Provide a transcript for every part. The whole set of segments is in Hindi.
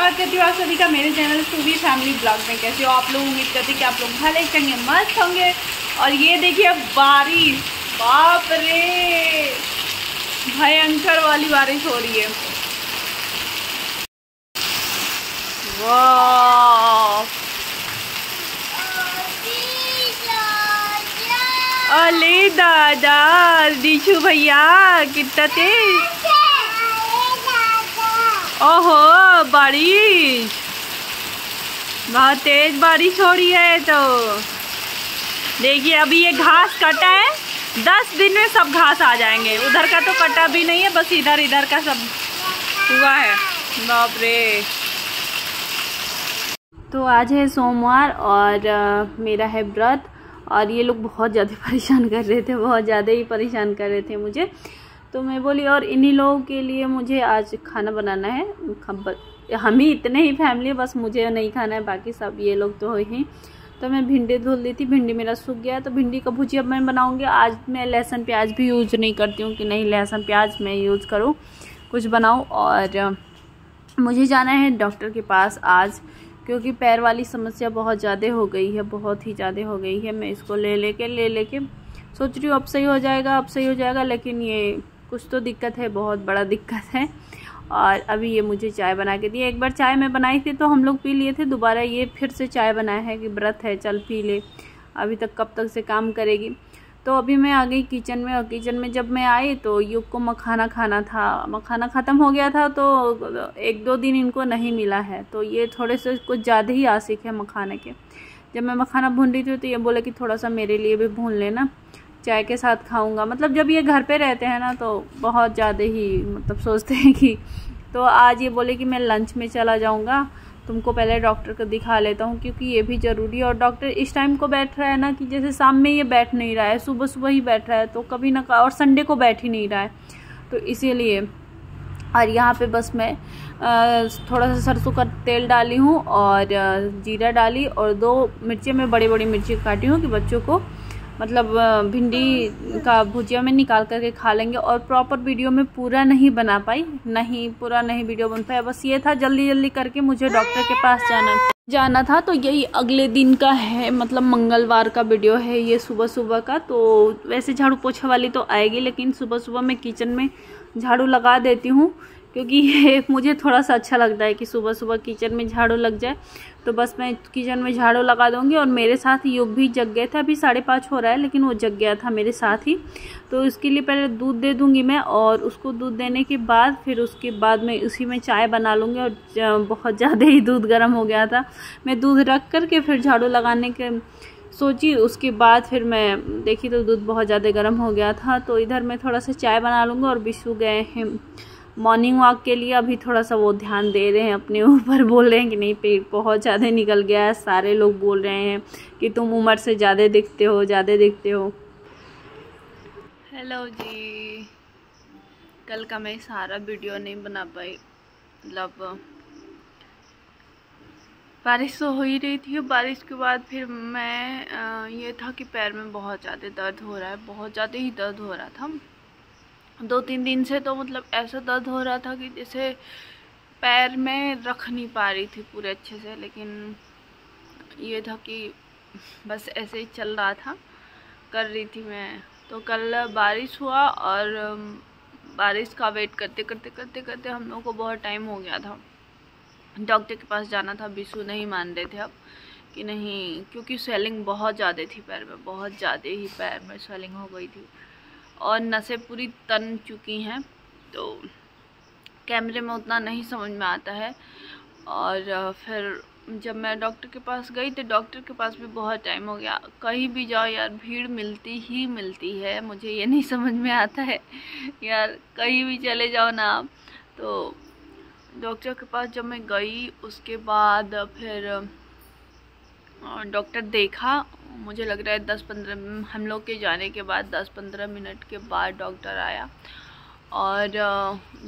स्वागत करती हूँ आप सभी का मेरे चैनल सूबी फैमिली ब्लॉग में। कैसे हो आप लोग? उम्मीद करती कि आप लोग भले चंगे मस्त होंगे। और ये देखिए बारिश, बाप रे भयंकर वाली बारिश हो रही है। वाह अले दादा दीशु भैया कितना तेज। ओहो बारिश, बहुत तेज बारिश हो रही है। तो देखिए अभी ये घास कटा है, 10 दिन में सब घास आ जाएंगे। उधर का तो कटा भी नहीं है, बस इधर का सब हुआ है। बाप रे। तो आज है सोमवार और मेरा है व्रत। और ये लोग बहुत ज़्यादा परेशान कर रहे थे, बहुत ज़्यादा ही परेशान कर रहे थे मुझे। तो मैं बोली और इन्हीं लोगों के लिए मुझे आज खाना बनाना है। हम ही इतने ही फैमिली, बस मुझे नहीं खाना है, बाकी सब ये लोग तो ही। तो मैं भिंडी धुल दी थी, भिंडी मेरा सूख गया, तो भिंडी का भुजिया मैं बनाऊंगी। आज मैं लहसुन प्याज भी यूज़ नहीं करती हूँ कि नहीं लहसुन प्याज मैं यूज़ करूँ, कुछ बनाऊँ। और मुझे जाना है डॉक्टर के पास आज, क्योंकि पैर वाली समस्या बहुत ज़्यादा हो गई है, बहुत ही ज़्यादा हो गई है। मैं इसको ले लेके सोच रही हूँ अब सही हो जाएगा, लेकिन ये कुछ तो दिक्कत है, बहुत बड़ा दिक्कत है। और अभी ये मुझे चाय बना के दी। एक बार चाय मैं बनाई थी तो हम लोग पी लिए थे, दोबारा ये फिर से चाय बनाया है कि व्रत है चल पी ले, अभी तक कब तक से काम करेगी। तो अभी मैं आ गई किचन में, और किचन में जब मैं आई तो युग को मखाना खाना था, मखाना ख़त्म हो गया था, तो 1-2 दिन इनको नहीं मिला है। तो ये थोड़े से कुछ ज़्यादा ही आशिक है मखाने के। जब मैं मखाना भून रही थी तो ये बोले कि थोड़ा सा मेरे लिए भी भून लेना, चाय के साथ खाऊंगा। मतलब जब ये घर पे रहते हैं ना तो बहुत ज़्यादा ही मतलब सोचते हैं कि। तो आज ये बोले कि मैं लंच में चला जाऊंगा, तुमको पहले डॉक्टर को दिखा लेता हूँ, क्योंकि ये भी ज़रूरी है। और डॉक्टर इस टाइम को बैठ रहा है ना कि जैसे शाम में ये बैठ नहीं रहा है, सुबह सुबह ही बैठ रहा है, तो कभी ना, और संडे को बैठ ही नहीं रहा है, तो इसीलिए। और यहाँ पे बस मैं थोड़ा सा सरसों का तेल डाली हूँ और जीरा डाली, और 2 मिर्ची मैं बड़ी बड़ी मिर्ची काटी हूँ कि बच्चों को मतलब भिंडी का भुजिया में निकाल करके खा लेंगे। और प्रॉपर वीडियो में पूरा नहीं बना पाई, पूरा नहीं वीडियो बन पाया। बस ये था जल्दी करके मुझे डॉक्टर के पास जाना था। तो यही अगले दिन का है, मतलब मंगलवार का वीडियो है ये, सुबह का। तो वैसे झाड़ू पोछा वाली तो आएगी, लेकिन सुबह मैं किचन में झाड़ू लगा देती हूँ, क्योंकि ये मुझे थोड़ा सा अच्छा लगता है कि सुबह किचन में झाड़ू लग जाए। तो बस मैं किचन में झाड़ू लगा दूंगी। और मेरे साथ युग भी जग गए थे, अभी 5:30 हो रहा है, लेकिन वो जग गया था मेरे साथ ही। तो इसके लिए पहले दूध दे दूंगी मैं, और उसको दूध देने के बाद फिर उसके बाद मैं उसी में चाय बना लूँगी। और बहुत ज़्यादा ही दूध गर्म हो गया था, मैं दूध रख करके फिर झाड़ू लगाने के सोची। उसके बाद फिर मैं देखी तो दूध बहुत ज़्यादा गर्म हो गया था। तो इधर मैं थोड़ा सा चाय बना लूँगी। और बिशु गए हैं मॉर्निंग वॉक के लिए, अभी थोड़ा सा वो ध्यान दे रहे हैं अपने ऊपर, बोल रहे हैं कि नहीं पेट बहुत ज़्यादा निकल गया है। सारे लोग बोल रहे हैं कि तुम उम्र से ज़्यादा दिखते हो। हेलो जी, कल का मैं सारा वीडियो नहीं बना पाई, मतलब बारिश तो हो ही रही थी। बारिश के बाद फिर मैं ये था कि पैर में बहुत ज़्यादा दर्द हो रहा है, बहुत ज़्यादा ही दर्द हो रहा था। 2-3 दिन से तो मतलब ऐसा दर्द हो रहा था कि जैसे पैर में रख नहीं पा रही थी पूरे अच्छे से। लेकिन ये था कि बस ऐसे ही चल रहा था, कर रही थी मैं। तो कल बारिश हुआ, और बारिश का वेट करते हम लोग को बहुत टाइम हो गया था। डॉक्टर के पास जाना था, बिशु नहीं मान रहे थे अब कि नहीं, क्योंकि स्वेलिंग बहुत ज़्यादा थी पैर में, बहुत ज़्यादा ही पैर में स्वेलिंग हो गई थी, और नसें पूरी तन चुकी हैं। तो कैमरे में उतना नहीं समझ में आता है। और फिर जब मैं डॉक्टर के पास गई तो डॉक्टर के पास भी बहुत टाइम हो गया। कहीं भी जाओ यार भीड़ मिलती है, मुझे ये नहीं समझ में आता है यार, कहीं भी चले जाओ ना आप। तो डॉक्टर के पास जब मैं गई उसके बाद फिर डॉक्टर देखा, मुझे लग रहा है 10-15 हम लोग के जाने के बाद 10-15 मिनट के बाद डॉक्टर आया। और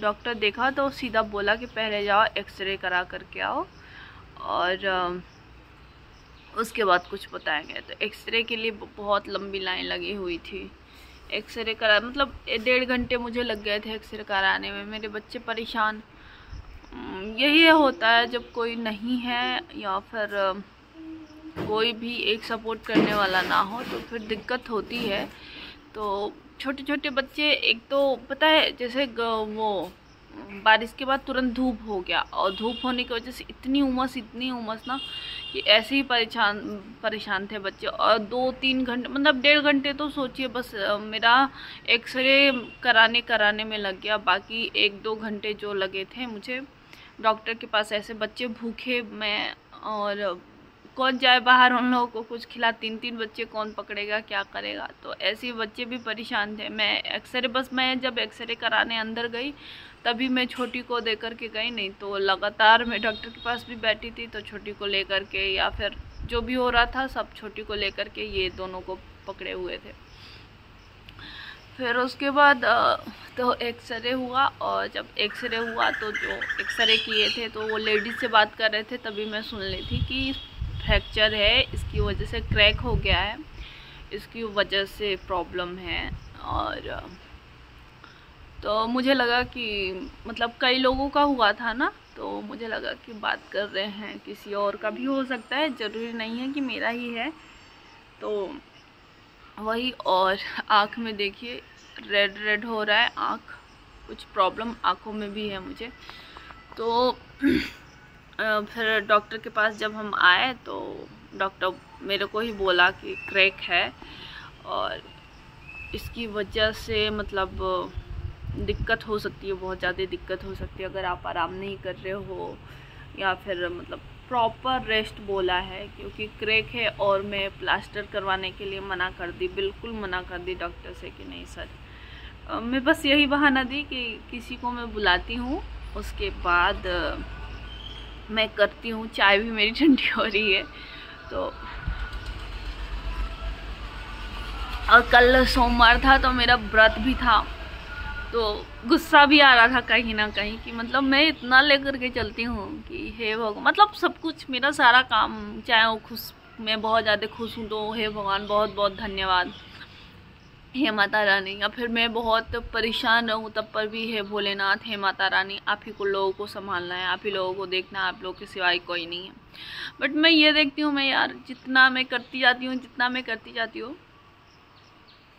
डॉक्टर देखा तो सीधा बोला कि पहले जाओ एक्सरे करा करके आओ, और उसके बाद कुछ बताएंगे। तो एक्सरे के लिए बहुत लंबी लाइन लगी हुई थी। एक्सरे करा मतलब 1.5 घंटे मुझे लग गए थे एक्सरे कराने में। मेरे बच्चे परेशान, यही होता है जब कोई नहीं है या फिर कोई भी एक सपोर्ट करने वाला ना हो तो फिर दिक्कत होती है। तो छोटे छोटे बच्चे, एक तो पता है जैसे वो बारिश के बाद तुरंत धूप हो गया और धूप होने की वजह से इतनी उमस ना कि ऐसे ही परेशान थे बच्चे। और 2-3 घंटे मतलब 1.5 घंटे तो सोचिए बस मेरा एक्सरे कराने में लग गया। बाकी 1-2 घंटे जो लगे थे मुझे डॉक्टर के पास, ऐसे बच्चे भूखे मैं, और कौन जाए बाहर उन लोगों को कुछ खिला, 3-3 बच्चे कौन पकड़ेगा, क्या करेगा। तो ऐसे बच्चे भी परेशान थे। मैं जब एक्सरे कराने अंदर गई तभी मैं छोटी को दे कर के गई, नहीं तो लगातार मैं डॉक्टर के पास भी बैठी थी तो छोटी को लेकर के या फिर जो भी हो रहा था सब छोटी को लेकर के ये दोनों को पकड़े हुए थे। फिर उसके बाद तो एक्सरे हुआ, और जब एक्सरे हुआ तो जो एक्सरे किए थे तो वो लेडीज से बात कर रहे थे, तभी मैं सुन ली थी कि फ्रैक्चर है, इसकी वजह से क्रैक हो गया है, इसकी वजह से प्रॉब्लम है। और तो मुझे लगा कि मतलब कई लोगों का हुआ था ना, तो मुझे लगा कि बात कर रहे हैं किसी और का भी हो सकता है, ज़रूरी नहीं है कि मेरा ही है। तो वही, और आँख में देखिए रेड हो रहा है आँख, कुछ प्रॉब्लम आँखों में भी है मुझे। तो फिर डॉक्टर के पास जब हम आए तो डॉक्टर मेरे को ही बोला कि क्रैक है और इसकी वजह से मतलब दिक्कत हो सकती है, बहुत ज़्यादा दिक्कत हो सकती है अगर आप आराम नहीं कर रहे हो या फिर मतलब प्रॉपर रेस्ट बोला है, क्योंकि क्रैक है। और मैं प्लास्टर करवाने के लिए मना कर दी, बिल्कुल मना कर दी डॉक्टर से कि नहीं सर। मैं बस यही बहाना दी कि किसी को मैं बुलाती हूँ, उसके बाद मैं करती हूँ। चाय भी मेरी ठंडी हो रही है। तो और कल सोमवार था तो मेरा व्रत भी था, तो गुस्सा भी आ रहा था कहीं ना कहीं कि मतलब मैं इतना लेकर के चलती हूँ कि हे भगवान, मतलब सब कुछ मेरा सारा काम, चाहे वो खुश, मैं बहुत ज़्यादा खुश हूँ तो हे भगवान बहुत बहुत धन्यवाद, हे माता रानी। या फिर मैं बहुत परेशान रहूँ तब पर भी हे भोलेनाथ, हे माता रानी, आप ही को लोगों को संभालना है, आप ही लोगों को देखना है, आप लोगों के सिवाय कोई नहीं है। बट मैं ये देखती हूँ, मैं यार जितना मैं करती जाती हूँ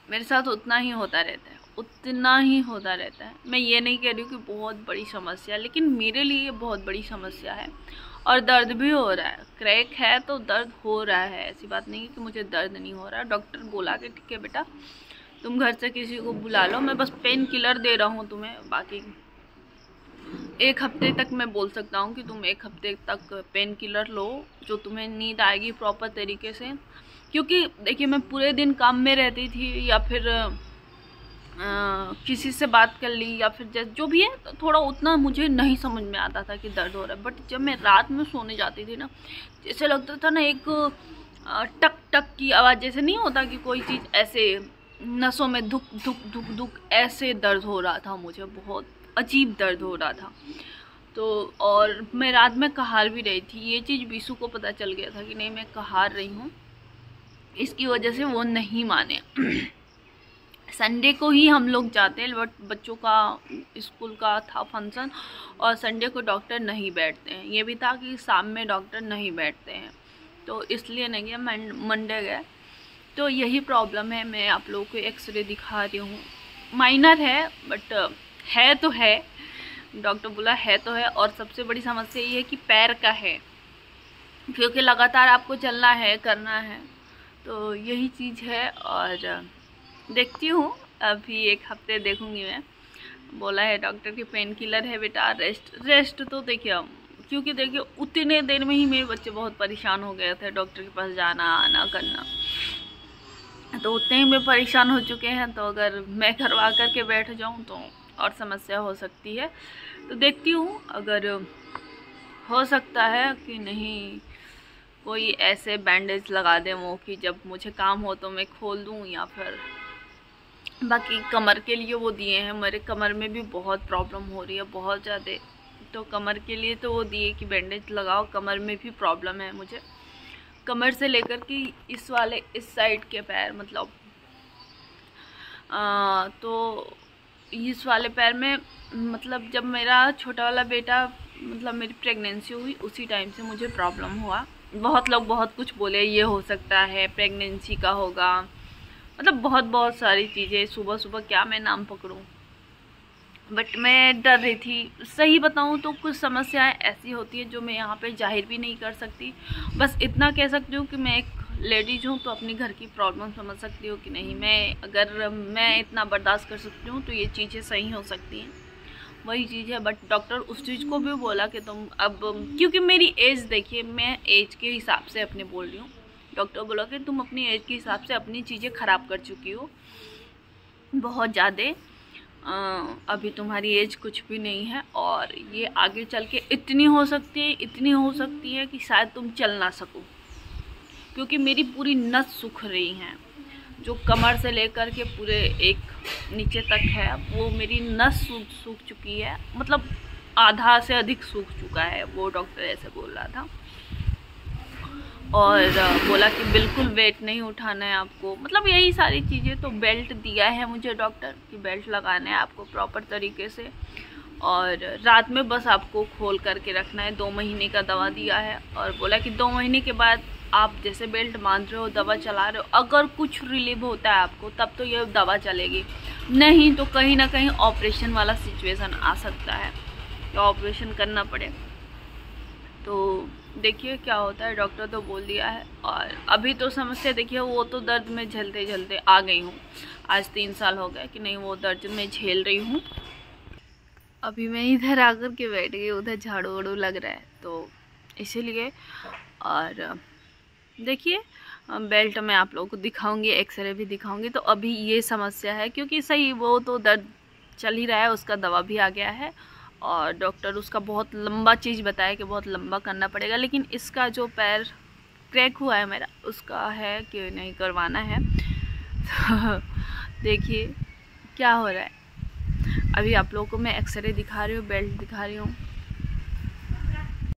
मेरे साथ उतना ही होता रहता है, मैं ये नहीं कह रही हूँ कि बहुत बड़ी समस्या, लेकिन मेरे लिए ये बहुत बड़ी समस्या है और दर्द भी हो रहा है। क्रैक है तो दर्द हो रहा है, ऐसी बात नहीं है कि मुझे दर्द नहीं हो रहा। डॉक्टर बोला कि ठीक है बेटा तुम घर से किसी को बुला लो, मैं बस पेन किलर दे रहा हूँ तुम्हें, बाकी 1 हफ्ते तक मैं बोल सकता हूँ कि तुम 1 हफ्ते तक पेन किलर लो, जो तुम्हें नींद आएगी प्रॉपर तरीके से। क्योंकि देखिए मैं पूरे दिन काम में रहती थी या फिर किसी से बात कर ली या फिर जैसे जो भी है, तो थोड़ा उतना मुझे नहीं समझ में आता था कि दर्द हो रहा है। बट जब मैं रात में सोने जाती थी ना, जैसे लगता था ना एक टक टक की आवाज़, जैसे नहीं होता कि कोई चीज़ ऐसे नसों में धुक धुक धुक धुक ऐसे दर्द हो रहा था, मुझे बहुत अजीब दर्द हो रहा था। तो और मैं रात में कहार भी रही थी, ये चीज़ बीसू को पता चल गया था कि नहीं मैं कहार रही हूँ, इसकी वजह से वो नहीं माने। संडे को ही हम लोग जाते हैं, बट बच्चों का स्कूल का था फंक्शन और संडे को डॉक्टर नहीं बैठते हैं। ये भी था कि शाम में डॉक्टर नहीं बैठते हैं, तो इसलिए नहीं गया, मंडे गए। तो यही प्रॉब्लम है, मैं आप लोगों को एक्सरे दिखा रही हूँ, माइनर है बट है तो है, डॉक्टर बोला है तो है। और सबसे बड़ी समस्या ये है कि पैर का है, क्योंकि लगातार आपको चलना है, करना है, तो यही चीज़ है। और देखती हूँ, अभी 1 हफ्ते देखूँगी मैं। बोला है डॉक्टर की पेन किलर है बेटा, रेस्ट तो देखिए, क्योंकि देखिए उतने देर में ही मेरे बच्चे बहुत परेशान हो गए थे, डॉक्टर के पास जाना आना करना, तो उतने ही में परेशान हो चुके हैं। तो अगर मैं करवा करके बैठ जाऊँ तो और समस्या हो सकती है। तो देखती हूँ, अगर हो सकता है कि नहीं कोई ऐसे बैंडेज लगा दे मुँह की, जब मुझे काम हो तो मैं खोल दूँ, या फिर बाकी कमर के लिए वो दिए हैं, मेरे कमर में भी बहुत प्रॉब्लम हो रही है, बहुत ज़्यादा। तो कमर के लिए तो वो दिए कि बैंडेज लगाओ, कमर में भी प्रॉब्लम है मुझे, कमर से लेकर कि इस साइड के पैर, मतलब तो इस वाले पैर में, मतलब जब मेरा छोटा वाला बेटा मतलब मेरी प्रेगनेंसी हुई उसी टाइम से मुझे प्रॉब्लम हुआ। बहुत लोग बहुत कुछ बोले, ये हो सकता है प्रेगनेंसी का होगा, मतलब बहुत सारी चीज़ें। सुबह सुबह क्या मैं नाम पकड़ूं, बट मैं डर रही थी। सही बताऊं तो कुछ समस्याएं ऐसी होती है जो मैं यहाँ पे जाहिर भी नहीं कर सकती। बस इतना कह सकती हूँ कि मैं एक लेडीज हूँ तो अपनी घर की प्रॉब्लम समझ सकती हूँ कि नहीं, अगर मैं इतना बर्दाश्त कर सकती हूँ तो ये चीज़ें सही हो सकती हैं, वही चीज़ है। बट डॉक्टर उस चीज़ को भी बोला कि तुम अब, क्योंकि मेरी एज देखिए, मैं एज के हिसाब से अपने बोल रही हूँ, डॉक्टर बोला कि तुम अपनी एज के हिसाब से अपनी चीज़ें ख़राब कर चुकी हो बहुत ज़्यादा। अभी तुम्हारी एज कुछ भी नहीं है और ये आगे चल के इतनी हो सकती है कि शायद तुम चल ना सको, क्योंकि मेरी पूरी नस सूख रही हैं, जो कमर से लेकर के पूरे एक नीचे तक है वो मेरी नस सूख चुकी है, मतलब आधा से अधिक सूख चुका है, वो डॉक्टर ऐसे बोल रहा था। और बोला कि बिल्कुल वेट नहीं उठाना है आपको, मतलब यही सारी चीज़ें। तो बेल्ट दिया है मुझे डॉक्टर कि बेल्ट लगाना है आपको प्रॉपर तरीके से, और रात में बस आपको खोल करके रखना है। 2 महीने का दवा दिया है और बोला कि 2 महीने के बाद आप जैसे बेल्ट बांध रहे हो, दवा चला रहे हो, अगर कुछ रिलीव होता है आपको तब तो ये दवा चलेगी, नहीं तो कहीं ना कहीं ऑपरेशन वाला सिचुएशन आ सकता है, तो ऑपरेशन करना पड़े। तो देखिए क्या होता है, डॉक्टर तो बोल दिया है। और अभी तो समस्या देखिए, वो तो दर्द में झेलते झेलते आ गई हूँ। आज 3 साल हो गए कि नहीं वो दर्द में झेल रही हूँ। अभी मैं इधर आकर के बैठ गई, उधर झाड़ू वाड़ू लग रहा है तो इसीलिए। और देखिए बेल्ट मैं आप लोगों को दिखाऊंगी, एक्सरे भी दिखाऊंगी। तो अभी ये समस्या है, क्योंकि सही वो तो दर्द चल ही रहा है, उसका दवा भी आ गया है और डॉक्टर उसका बहुत लंबा चीज़ बताया कि बहुत लंबा करना पड़ेगा। लेकिन इसका जो पैर क्रैक हुआ है मेरा, उसका है कि नहीं करवाना है। तो देखिए क्या हो रहा है। अभी आप लोगों को मैं एक्सरे दिखा रही हूँ, बेल्ट दिखा रही हूँ।